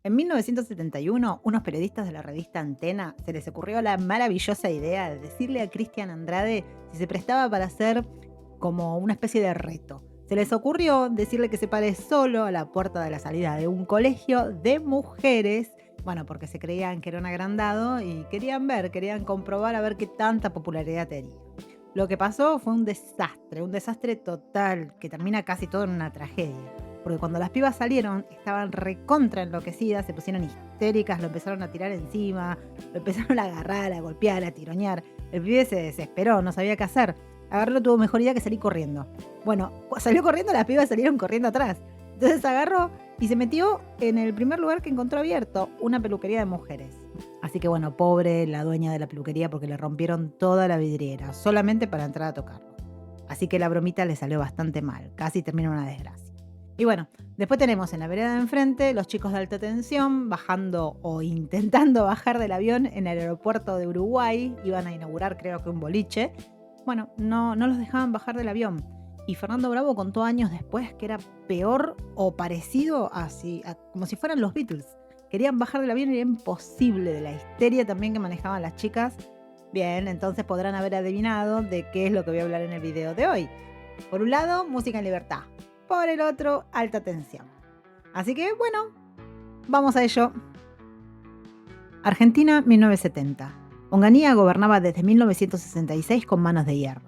En 1971, unos periodistas de la revista Antena se les ocurrió la maravillosa idea de decirle a Cristian Andrade si se prestaba para hacer como una especie de reto. Se les ocurrió decirle que se pare solo a la puerta de la salida de un colegio de mujeres, bueno, porque se creían que era un agrandado y querían comprobar a ver qué tanta popularidad tenía. Lo que pasó fue un desastre total, que termina casi todo en una tragedia. Porque cuando las pibas salieron, estaban recontra enloquecidas, se pusieron histéricas, lo empezaron a tirar encima, lo empezaron a agarrar, a golpear, a tironear. El pibe se desesperó, no sabía qué hacer. Agarró, tuvo mejor idea que salir corriendo. Bueno, salió corriendo, las pibas salieron corriendo atrás. Entonces agarró y se metió en el primer lugar que encontró abierto, una peluquería de mujeres. Así que bueno, pobre la dueña de la peluquería porque le rompieron toda la vidriera, solamente para entrar a tocarlo. Así que la bromita le salió bastante mal, casi terminó en una desgracia. Y bueno, después tenemos en la vereda de enfrente los chicos de alta tensión bajando o intentando bajar del avión en el aeropuerto de Uruguay. Iban a inaugurar creo que un boliche. Bueno, no los dejaban bajar del avión. Y Fernando Bravo contó años después que era peor o parecido como si fueran los Beatles. Querían bajar del avión y era imposible, de la histeria también que manejaban las chicas. Bien, entonces podrán haber adivinado de qué es lo que voy a hablar en el video de hoy. Por un lado, música en libertad. Por el otro, alta tensión. Así que, bueno, vamos a ello. Argentina, 1970. Onganía gobernaba desde 1966 con manos de hierro.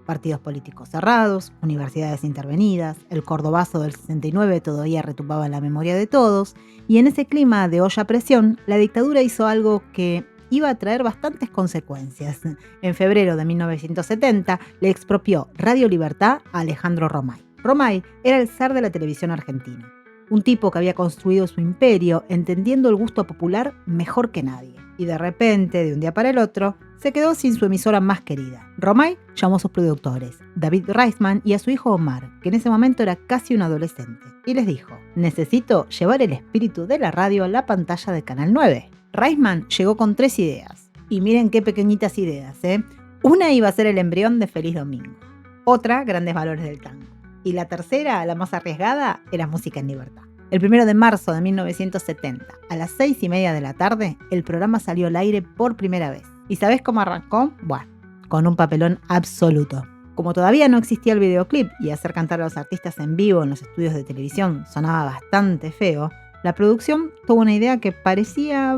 Partidos políticos cerrados, universidades intervenidas, el cordobazo del 69 todavía retumbaba en la memoria de todos, y en ese clima de olla a presión, la dictadura hizo algo que iba a traer bastantes consecuencias. En febrero de 1970 le expropió Radio Libertad a Alejandro Romay. Romay era el zar de la televisión argentina, un tipo que había construido su imperio entendiendo el gusto popular mejor que nadie. Y de repente, de un día para el otro, se quedó sin su emisora más querida. Romay llamó a sus productores, David Reisman y a su hijo Omar, que en ese momento era casi un adolescente, y les dijo: necesito llevar el espíritu de la radio a la pantalla de Canal 9. Reisman llegó con 3 ideas, y miren qué pequeñitas ideas, ¿eh? Una iba a ser el embrión de Feliz Domingo, otra, Grandes Valores del Tango, y la tercera, la más arriesgada, era Música en Libertad. El 1 de marzo de 1970, a las 6:30 de la tarde, el programa salió al aire por primera vez. ¿Y sabés cómo arrancó? Bueno, con un papelón absoluto. Como todavía no existía el videoclip y hacer cantar a los artistas en vivo en los estudios de televisión sonaba bastante feo, la producción tuvo una idea que parecía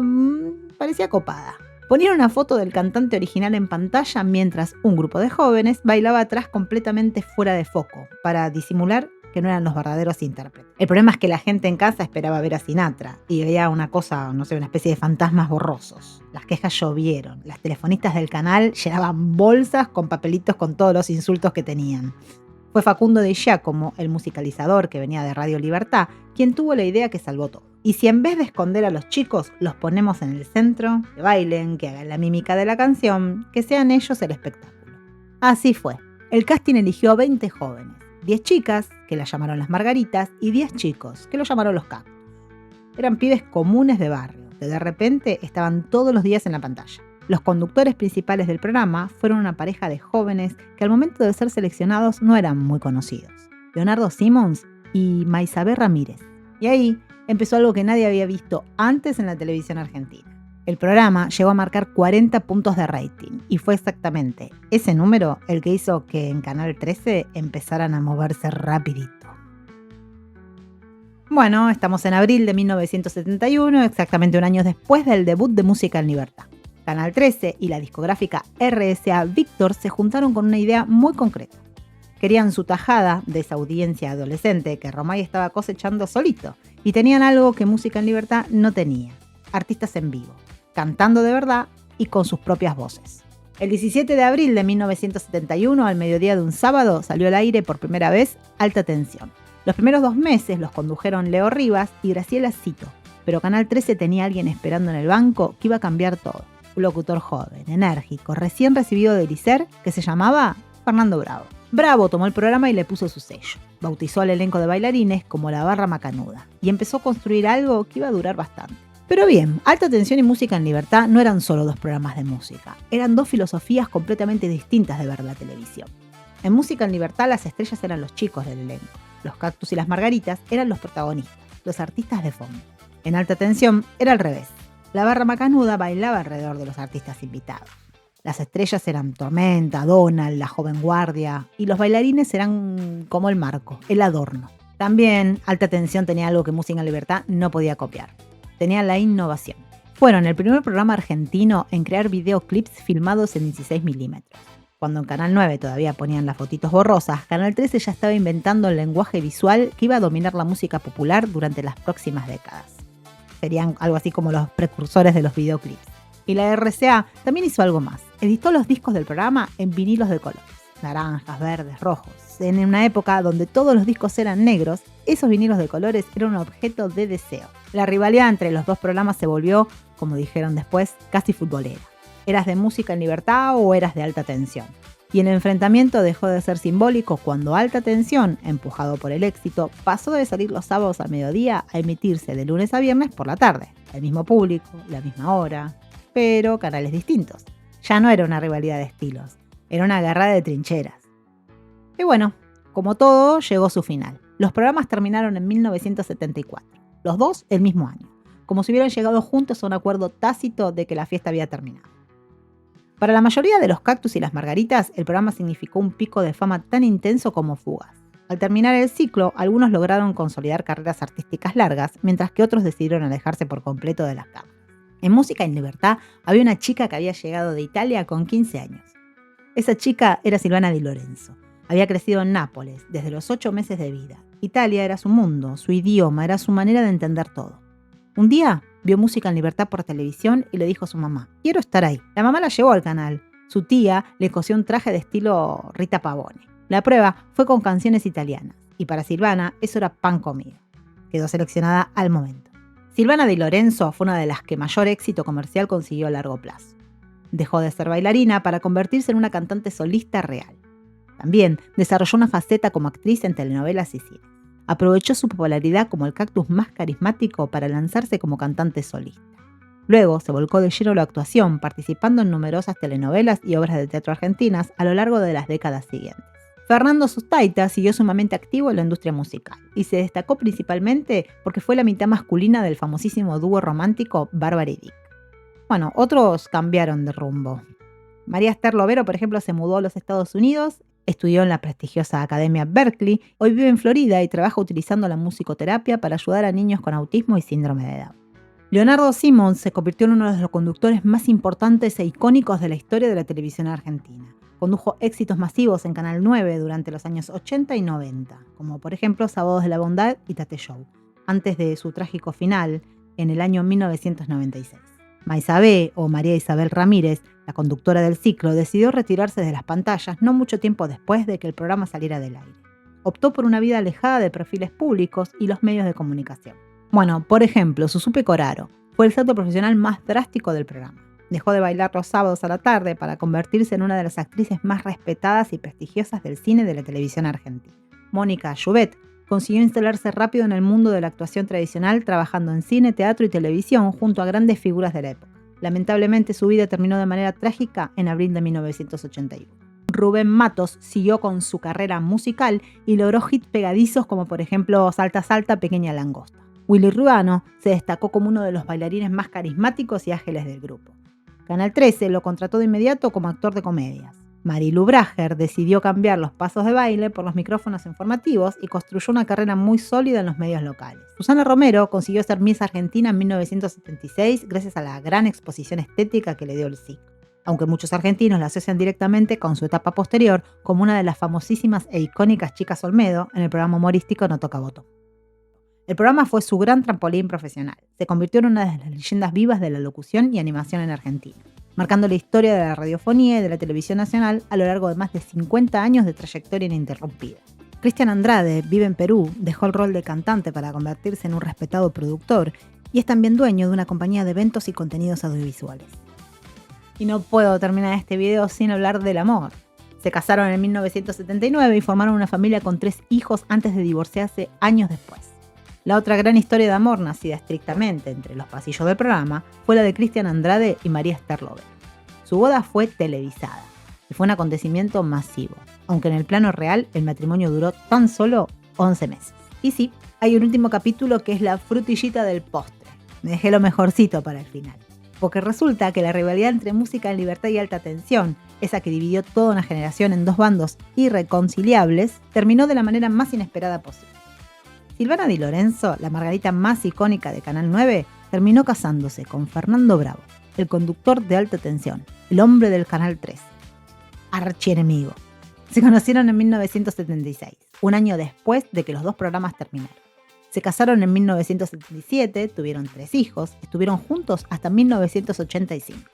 copada. Ponían una foto del cantante original en pantalla mientras un grupo de jóvenes bailaba atrás completamente fuera de foco, para disimular que no eran los verdaderos intérpretes. El problema es que la gente en casa esperaba ver a Sinatra y veía una cosa, no sé, una especie de fantasmas borrosos. Las quejas llovieron. Las telefonistas del canal llenaban bolsas con papelitos con todos los insultos que tenían. Fue Facundo de Giacomo, el musicalizador que venía de Radio Libertad, quien tuvo la idea que salvó todo. Y si en vez de esconder a los chicos, los ponemos en el centro, que bailen, que hagan la mímica de la canción, que sean ellos el espectáculo. Así fue. El casting eligió a 20 jóvenes. 10 chicas, que las llamaron las Margaritas, y 10 chicos, que los llamaron los Cactus. Eran pibes comunes de barrio, que de repente estaban todos los días en la pantalla. Los conductores principales del programa fueron una pareja de jóvenes que al momento de ser seleccionados no eran muy conocidos: Leonardo Simons y Maisabel Ramírez. Y ahí empezó algo que nadie había visto antes en la televisión argentina. El programa llegó a marcar 40 puntos de rating y fue exactamente ese número el que hizo que en Canal 13 empezaran a moverse rapidito. Bueno, estamos en abril de 1971, exactamente un año después del debut de Música en Libertad. Canal 13 y la discográfica RCA Víctor se juntaron con una idea muy concreta. Querían su tajada de esa audiencia adolescente que Romay estaba cosechando solito, y tenían algo que Música en Libertad no tenía: artistas en vivo, cantando de verdad y con sus propias voces. El 17 de abril de 1971, al mediodía de un sábado, salió al aire por primera vez Alta Tensión. Los primeros 2 meses los condujeron Leo Rivas y Graciela Cito, pero Canal 13 tenía a alguien esperando en el banco que iba a cambiar todo. Un locutor joven, enérgico, recién recibido de IRICER, que se llamaba Fernando Bravo. Bravo tomó el programa y le puso su sello. Bautizó al elenco de bailarines como la Barra Macanuda y empezó a construir algo que iba a durar bastante. Pero bien, Alta Tensión y Música en Libertad no eran solo 2 programas de música, eran 2 filosofías completamente distintas de ver la televisión. En Música en Libertad las estrellas eran los chicos del elenco, los Cactus y las Margaritas eran los protagonistas, los artistas de fondo. En Alta Tensión era al revés. La barra macanuda bailaba alrededor de los artistas invitados. Las estrellas eran Tormenta, Donald, la joven guardia, y los bailarines eran como el marco, el adorno. También Alta Tensión tenía algo que Música en Libertad no podía copiar. Tenía la innovación. Fueron el primer programa argentino en crear videoclips filmados en 16 milímetros. Cuando en Canal 9 todavía ponían las fotitos borrosas, Canal 13 ya estaba inventando el lenguaje visual que iba a dominar la música popular durante las próximas décadas. Serían algo así como los precursores de los videoclips. Y la RCA también hizo algo más. Editó los discos del programa en vinilos de colores, naranjas, verdes, rojos. En una época donde todos los discos eran negros, esos vinilos de colores eran un objeto de deseo. La rivalidad entre los dos programas se volvió, como dijeron después, casi futbolera. ¿Eras de Música en Libertad o eras de Alta Tensión? Y el enfrentamiento dejó de ser simbólico cuando Alta Tensión, empujado por el éxito, pasó de salir los sábados al mediodía a emitirse de lunes a viernes por la tarde. El mismo público, la misma hora, pero canales distintos. Ya no era una rivalidad de estilos, era una guerra de trincheras. Y bueno, como todo, llegó su final. Los programas terminaron en 1974, los dos el mismo año, como si hubieran llegado juntos a un acuerdo tácito de que la fiesta había terminado. Para la mayoría de los Cactus y las Margaritas, el programa significó un pico de fama tan intenso como fugaz. Al terminar el ciclo, algunos lograron consolidar carreras artísticas largas, mientras que otros decidieron alejarse por completo de las cámaras. En Música en Libertad había una chica que había llegado de Italia con 15 años. Esa chica era Silvana Di Lorenzo. Había crecido en Nápoles desde los 8 meses de vida. Italia era su mundo, su idioma, era su manera de entender todo. Un día vio Música en Libertad por televisión y le dijo a su mamá: quiero estar ahí. La mamá la llevó al canal. Su tía le cosió un traje de estilo Rita Pavone. La prueba fue con canciones italianas y para Silvana eso era pan comido. Quedó seleccionada al momento. Silvana Di Lorenzo fue una de las que mayor éxito comercial consiguió a largo plazo. Dejó de ser bailarina para convertirse en una cantante solista real. También desarrolló una faceta como actriz en telenovelas y cine. Aprovechó su popularidad como el cactus más carismático para lanzarse como cantante solista. Luego se volcó de lleno a la actuación, participando en numerosas telenovelas y obras de teatro argentinas a lo largo de las décadas siguientes. Fernando Sustaita siguió sumamente activo en la industria musical y se destacó principalmente porque fue la mitad masculina del famosísimo dúo romántico Bárbara y Dick. Bueno, otros cambiaron de rumbo. María Esther Lovero, por ejemplo, se mudó a los Estados Unidos, estudió en la prestigiosa Academia Berkeley, hoy vive en Florida y trabaja utilizando la musicoterapia para ayudar a niños con autismo y síndrome de Down. Leonardo Simons se convirtió en uno de los conductores más importantes e icónicos de la historia de la televisión argentina. Condujo éxitos masivos en Canal 9 durante los años 80 y 90, como por ejemplo Sábados de la Bondad y Tate Show, antes de su trágico final en el año 1996. Maisabé, o María Isabel Ramírez, la conductora del ciclo, decidió retirarse de las pantallas no mucho tiempo después de que el programa saliera del aire. Optó por una vida alejada de perfiles públicos y los medios de comunicación. Bueno, por ejemplo, Susupe Coraro fue el salto profesional más drástico del programa. Dejó de bailar los sábados a la tarde para convertirse en una de las actrices más respetadas y prestigiosas del cine y de la televisión argentina. Mónica Jouvet consiguió instalarse rápido en el mundo de la actuación tradicional, trabajando en cine, teatro y televisión junto a grandes figuras de la época. Lamentablemente su vida terminó de manera trágica en abril de 1981. Rubén Matos siguió con su carrera musical y logró hits pegadizos como por ejemplo Salta Salta, Pequeña Langosta. Willy Ruano se destacó como uno de los bailarines más carismáticos y ágiles del grupo. Canal 13 lo contrató de inmediato como actor de comedias. Marilu Brager decidió cambiar los pasos de baile por los micrófonos informativos y construyó una carrera muy sólida en los medios locales. Susana Romero consiguió ser Miss Argentina en 1976 gracias a la gran exposición estética que le dio el ciclo, aunque muchos argentinos la asocian directamente con su etapa posterior como una de las famosísimas e icónicas chicas Olmedo en el programa humorístico No Toca Botón. El programa fue su gran trampolín profesional. Se convirtió en una de las leyendas vivas de la locución y animación en Argentina, marcando la historia de la radiofonía y de la televisión nacional a lo largo de más de 50 años de trayectoria ininterrumpida. Cristian Andrade vive en Perú, dejó el rol de cantante para convertirse en un respetado productor y es también dueño de una compañía de eventos y contenidos audiovisuales. Y no puedo terminar este video sin hablar del amor. Se casaron en 1979 y formaron una familia con 3 hijos antes de divorciarse años después. La otra gran historia de amor nacida estrictamente entre los pasillos del programa fue la de Cristian Andrade y María Esther Lovero. Su boda fue televisada y fue un acontecimiento masivo, aunque en el plano real el matrimonio duró tan solo 11 meses. Y sí, hay un último capítulo que es la frutillita del postre. me dejé lo mejorcito para el final. Porque resulta que la rivalidad entre música en libertad y alta tensión, esa que dividió toda una generación en dos bandos irreconciliables, terminó de la manera más inesperada posible. Silvana Di Lorenzo, la Margarita más icónica de Canal 9, terminó casándose con Fernando Bravo, el conductor de alta tensión, el hombre del Canal 3. Archienemigo. Se conocieron en 1976, un año después de que los dos programas terminaron. Se casaron en 1977, tuvieron 3 hijos, estuvieron juntos hasta 1985.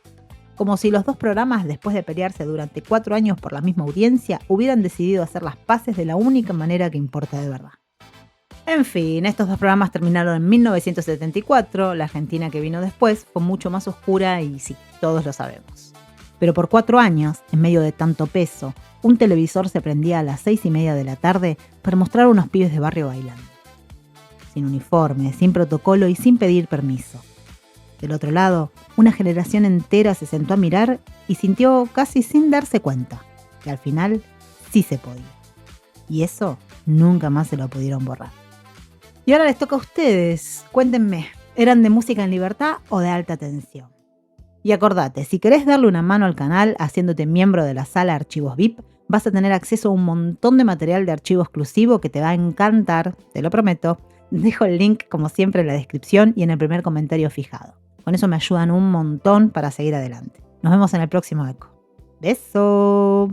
Como si los dos programas, después de pelearse durante 4 años por la misma audiencia, hubieran decidido hacer las paces de la única manera que importa de verdad. En fin, estos dos programas terminaron en 1974, la Argentina que vino después fue mucho más oscura y sí, todos lo sabemos. Pero por 4 años, en medio de tanto peso, un televisor se prendía a las 6:30 de la tarde para mostrar a unos pibes de barrio bailando. Sin uniforme, sin protocolo y sin pedir permiso. Del otro lado, una generación entera se sentó a mirar y sintió casi sin darse cuenta que al final sí se podía. Y eso nunca más se lo pudieron borrar. Y ahora les toca a ustedes. Cuéntenme, ¿eran de música en libertad o de alta tensión? Y acordate, si querés darle una mano al canal haciéndote miembro de la sala Archivos VIP, vas a tener acceso a un montón de material de archivo exclusivo que te va a encantar, te lo prometo. Dejo el link, como siempre, en la descripción y en el primer comentario fijado. Con eso me ayudan un montón para seguir adelante. Nos vemos en el próximo eco. ¡Beso!